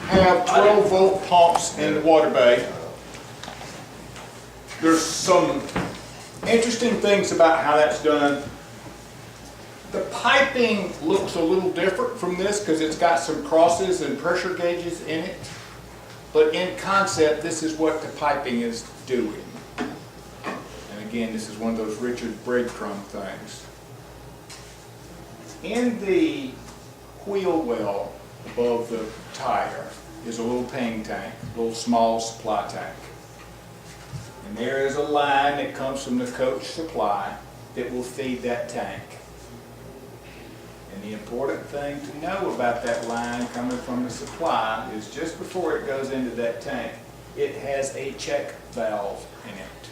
have 12-volt pumps in the water bay. There's some interesting things about how that's done. The piping looks a little different from this because it's got some crosses and pressure gauges in it. But in concept, this is what the piping is doing. And again, this is one of those Richard breadcrumb things. In the wheel well above the tire is a little ping tank, a little small supply tank. And there is a line that comes from the Coach supply that will feed that tank. And the important thing to know about that line coming from the supply is just before it goes into that tank, it has a check valve in it.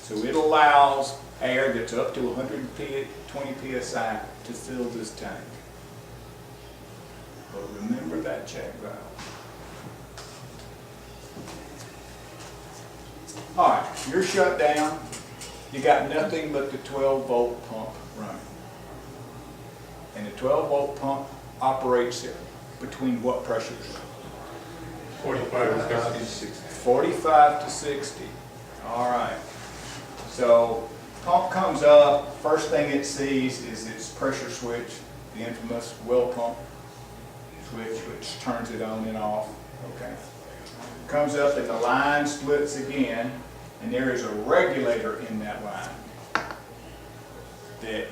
So it allows air that's up to 120 psi to fill this tank. But remember that check valve. All right, you're shut down. You got nothing but the 12-volt pump running. And the 12-volt pump operates between what pressures? 45 to 60. 45 to 60. All right. So pump comes up. First thing it sees is its pressure switch, the infamous well pump switch, which turns it on and off. Okay. Comes up and the line splits again, and there is a regulator in that line that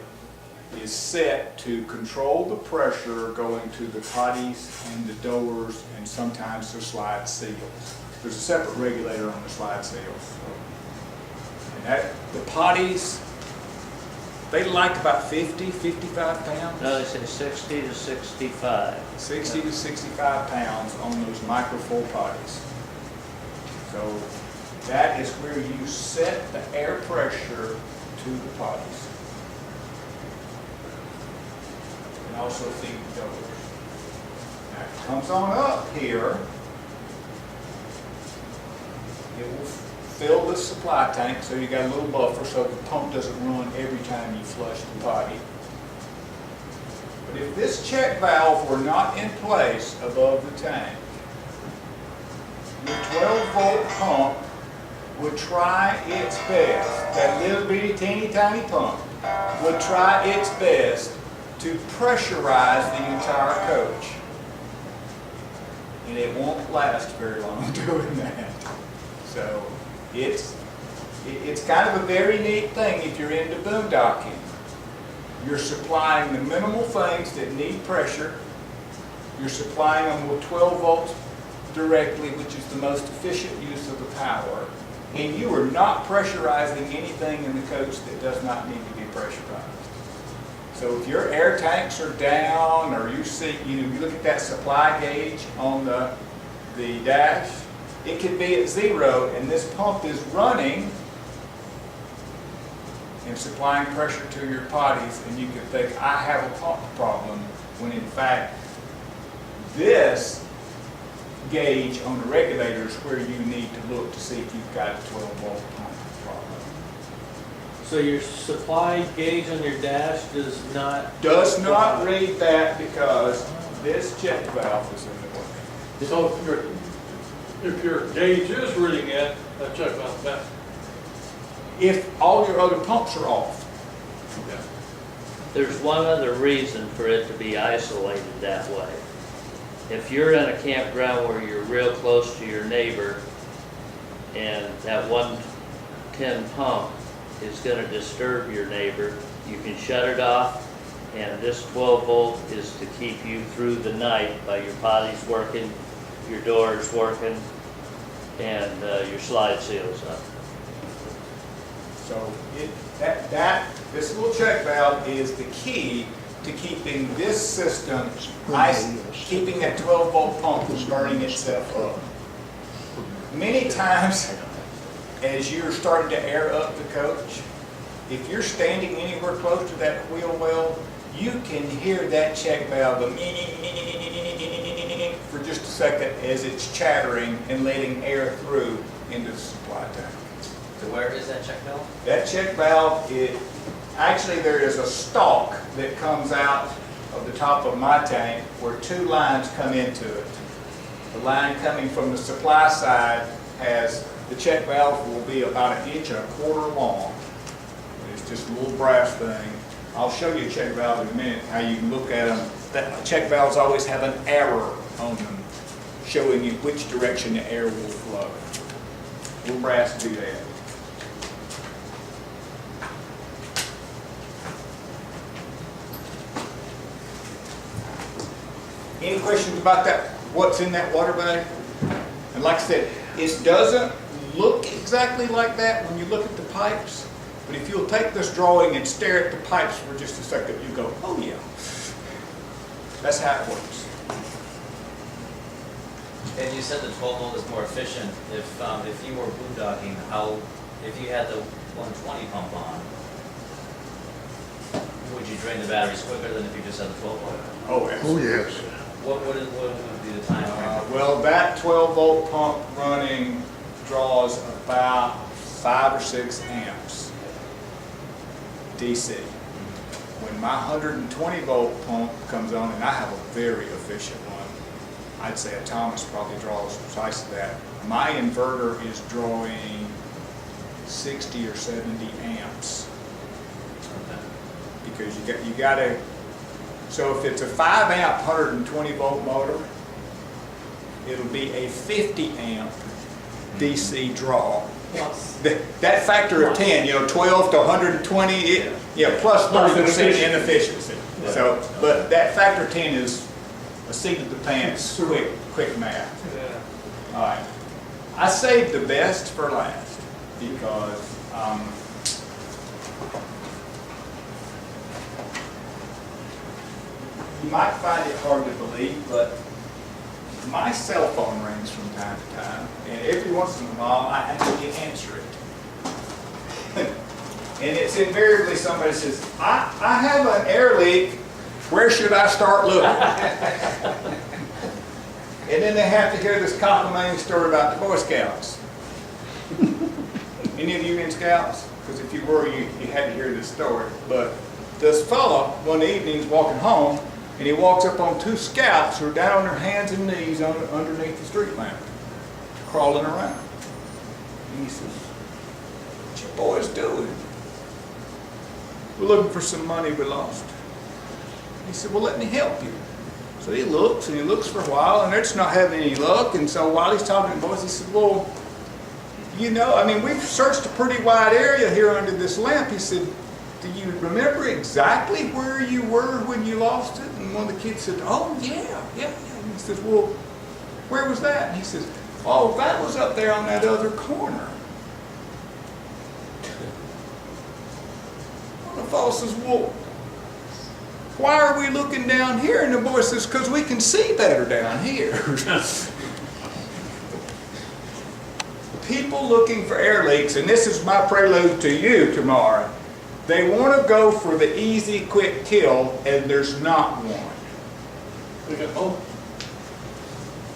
is set to control the pressure going to the potties and the doors and sometimes the slide seals. There's a separate regulator on the slide seals. And the potties, they like about 50, 55 pounds. No, they say 60 to 65. 60 to 65 pounds on those microfull potties. So that is where you set the air pressure to the potties. And also feed the doors. Now it comes on up here. It will fill the supply tank so you got a little buffer so the pump doesn't run every time you flush the potty. But if this check valve were not in place above the tank, the 12-volt pump would try its best, that little bitty teeny tiny pump would try its best to pressurize the entire coach. And it won't last very long doing that. So it's kind of a very neat thing if you're into boondocking. You're supplying the minimal things that need pressure. You're supplying them with 12 volts directly, which is the most efficient use of the power. And you are not pressurizing anything in the coach that does not need to be pressurized. So if your air tanks are down, or you see, you look at that supply gauge on the dash, it could be at 0, and this pump is running and supplying pressure to your potties, and you could think, I have a pump problem, when in fact, this gauge on the regulator is where you need to look to see if you've got a 12-volt pump problem. So your supply gauge on your dash Does not read that because this check valve is in the way. So if your gauge is reading it, that check valve back. If all your other pumps are off. Yeah. There's one other reason for it to be isolated that way. If you're in a campground where you're real close to your neighbor and that 110 pump is going to disturb your neighbor, you can shut it off, and this 12 volt is to keep you through the night by your potties working, your doors working, and your slide seals up. So this little check valve is the key to keeping this system, keeping that 12-volt pump from burning itself up. Many times, as you're starting to air up the coach, if you're standing anywhere close to that wheel well, you can hear that check valve for just a second as it's chattering and letting air through into the supply tank. So where is that check valve? That check valve, actually there is a stalk that comes out of the top of my tank where two lines come into it. The line coming from the supply side has, the check valve will be about 1.25 inches long. It's just a little brass thing. I'll show you a check valve in a minute, how you can look at them. That check valves always have an arrow on them, showing you which direction the air will flow. Little brass do that. Any questions about that? What's in that water bag? And like I said, it doesn't look exactly like that when you look at the pipes. But if you'll take this drawing and stare at the pipes for just a second, you go, oh yeah. That's how it works. And you said the 12 volt is more efficient. If you were boondocking, if you had the 120 pump on, would you drain the batteries quicker than if you just had the 12 volt? Oh yes. Oh, yes. What would be the time frame? Well, that 12 volt pump running draws about 5 or 6 amps DC. When my 120 volt pump comes on, and I have a very efficient one, I'd say a Thomas probably draws twice that. My inverter is drawing 60 or 70 amps because you got to. So if it's a 5 amp 120 volt motor, it'll be a 50 amp DC draw. Plus. That factor of 10, 12 to 120, plus 30% inefficiency. So, but that factor 10 is a seat of the pants, quick math. Yeah. All right. I saved the best for last because you might find it hard to believe, but my cell phone rings from time to time, and every once in a while I actually answer it. And it's invariably somebody says, I have an air leak, where should I start looking? And then they have to hear this complimenting story about the Boy Scouts. Any of you in Scouts? Because if you were, you had to hear this story. But this fella, one evening, is walking home, and he walks up on 2 scouts who are down on their hands and knees underneath the street lamp, crawling around. And he says, what you boys doing? We're looking for some money we lost. He said, well, let me help you. So he looks, and he looks for a while, and they're just not having any luck. And so while he's talking to the boys, he said, well, we've searched a pretty wide area here under this lamp. He said, do you remember exactly where you were when you lost it? And one of the kids said, oh, yeah. And he says, well, where was that? And he says, oh, that was up there on that other corner. And the fellow says, well, why are we looking down here? And the boy says, because we can see better down here. People looking for air leaks, and this is my prelude to you tomorrow. They want to go for the easy, quick kill, and there's not one. We can hope.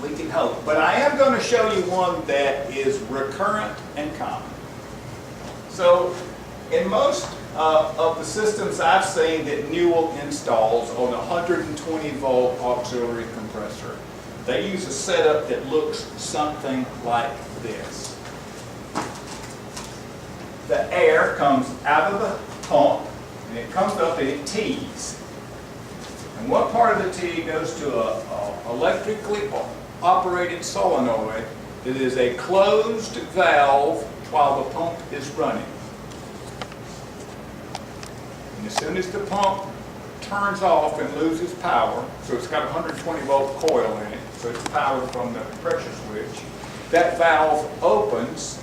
We can hope. But I am going to show you one that is recurrent and common. So, in most of the systems I've seen that Newell installs on a 120 volt auxiliary compressor, they use a setup that looks something like this. The air comes out of the pump, and it comes up and it tees. And one part of the tee goes to a electrically operated solenoid that is a closed valve while the pump is running. And as soon as the pump turns off and loses power, so it's got a 120 volt coil in it, so it's powered from the pressure switch, that valve opens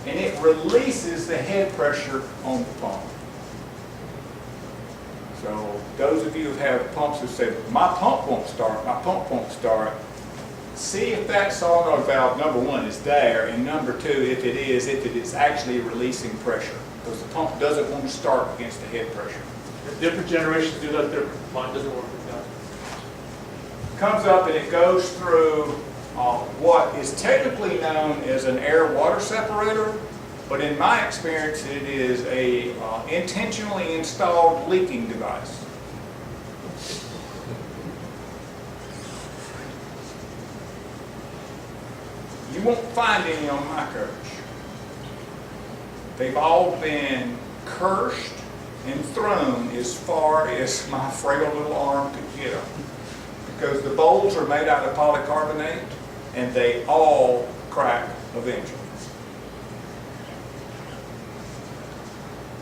and it releases the head pressure on the pump. So those of you who have pumps who say, my pump won't start, see if that solenoid valve, number one, is there, and number two, if it is actually releasing pressure. Because the pump doesn't want to start against the head pressure. Different generations do that different. Mine doesn't work like that. Comes up and it goes through what is technically known as an air-water separator, but in my experience it is a intentionally installed leaking device. You won't find any on my coach. They've all been cursed and thrown as far as my frail little arm could get them. Because the bowls are made out of polycarbonate and they all crack eventually.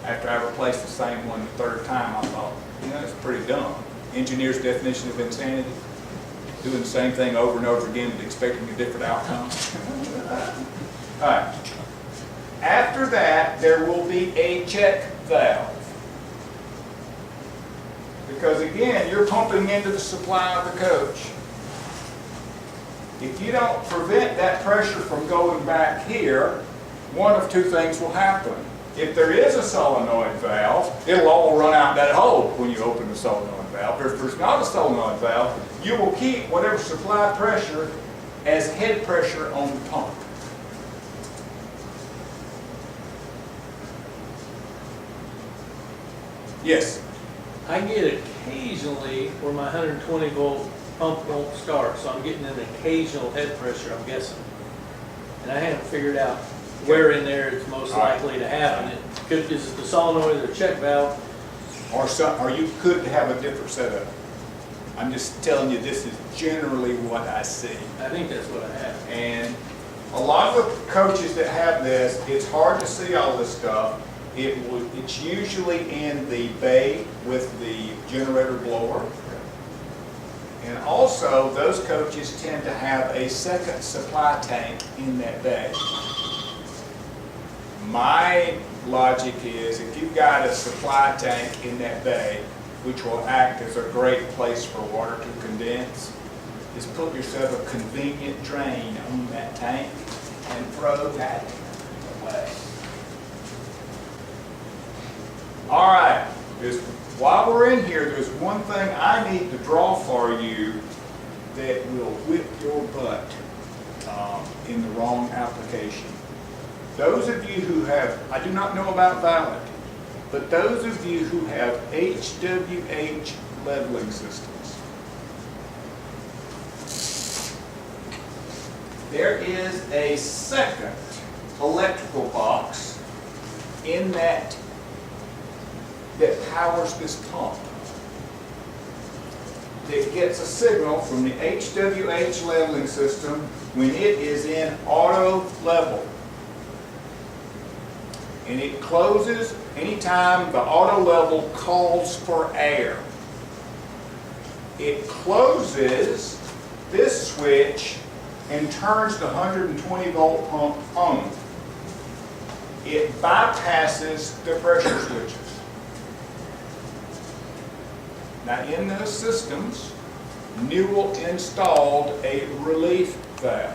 After I replaced the same one the third time, I thought, you know, it's pretty dumb. Engineer's definition of insanity, doing the same thing over and over again but expecting a different outcome. All right. After that, there will be a check valve. Because again, you're pumping into the supply of the coach. If you don't prevent that pressure from going back here, one of two things will happen. If there is a solenoid valve, it'll all run out that hole when you open the solenoid valve. Or if there's not a solenoid valve, you will keep whatever supply pressure as head pressure on the pump. Yes? I get occasionally where my 120 volt pump won't start, so I'm getting an occasional head pressure, I'm guessing. And I haven't figured out where in there it's most likely to happen. Is it the solenoid or the check valve? Or you could have a different setup. I'm just telling you, this is generally what I see. I think that's what I have. And a lot of the coaches that have this, it's hard to see all this stuff. It's usually in the bay with the generator blower. And also, those coaches tend to have a second supply tank in that bay. My logic is, if you've got a supply tank in that bay, which will act as a great place for water to condense, is put yourself a convenient drain on that tank and throw that away. All right, while we're in here, there's one thing I need to draw for you that will whip your butt in the wrong application. Those of you who have, I do not know about Valid, but those of you who have HWH leveling systems, there is a second electrical box in that powers this pump that gets a signal from the HWH leveling system when it is in auto level. And it closes anytime the auto level calls for air. It closes this switch and turns the 120 volt pump on. It bypasses the pressure switches. Now in those systems, Newell installed a relief valve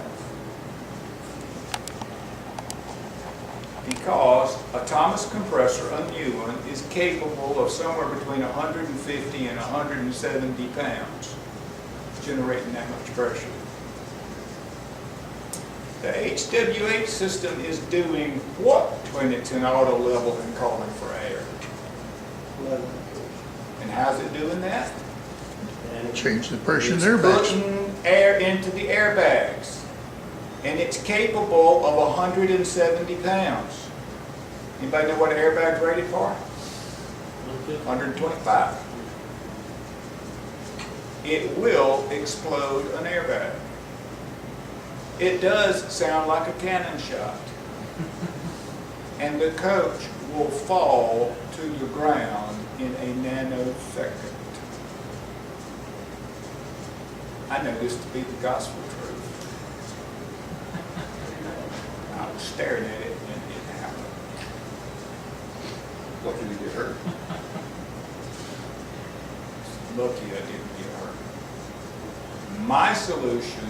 because a Thomas compressor, a new one, is capable of somewhere between 150 and 170 pounds, generating that much pressure. The HWH system is doing what when it's in auto level and calling for air? And how's it doing that? Change the pressure in It's their bags. putting air into the airbags. And it's capable of 170 pounds. Anybody know what an airbag's rated for? 125. It will explode an airbag. It does sound like a cannon shot. And the coach will fall to the ground in a nanosecond. I know this to be the gospel truth. I was staring at it and it didn't happen. Lucky to get hurt. Lucky I didn't get hurt. My solution,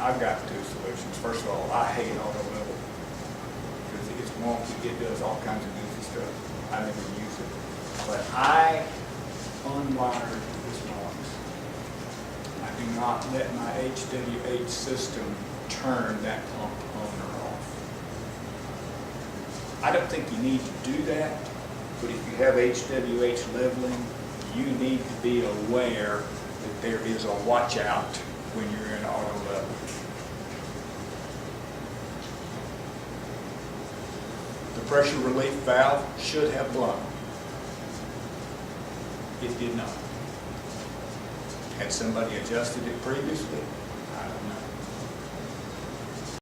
I've got two solutions. First of all, I hate auto level because it's wonky. It does all kinds of goofy stuff. I never use it. But I unwired this box. I do not let my HWH system turn that pump on or off. I don't think you need to do that, but if you have HWH leveling, you need to be aware that there is a watch out when you're in auto level. pressure relief valve should have blown. It did not. Had somebody adjusted it previously,